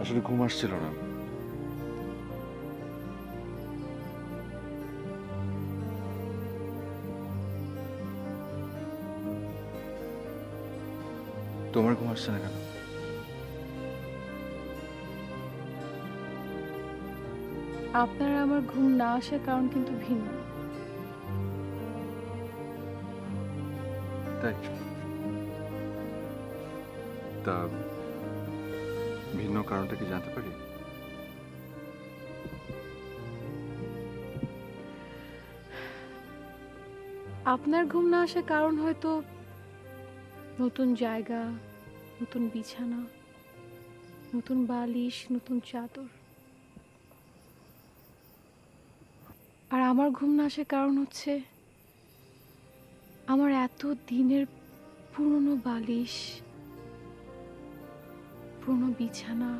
আসলে ঘুম আসছিল না। তোমার ঘুম আসছে না কেন? আপনার আর আমার ঘুম না আসার কারণ কিন্তু ভিন্ন। তাই? তা ভিন্ন কারণটা কি জানতে পারি? আপনার ঘুম না আসার কারণ হয়তো নতুন জায়গা, নতুন বিছানা, নতুন বালিশ, নতুন চাদর। আর আমার ঘুম না আসার কারণ হচ্ছে আমার এত দিনের পুরনো বালিশ, পুরনো বিছানা,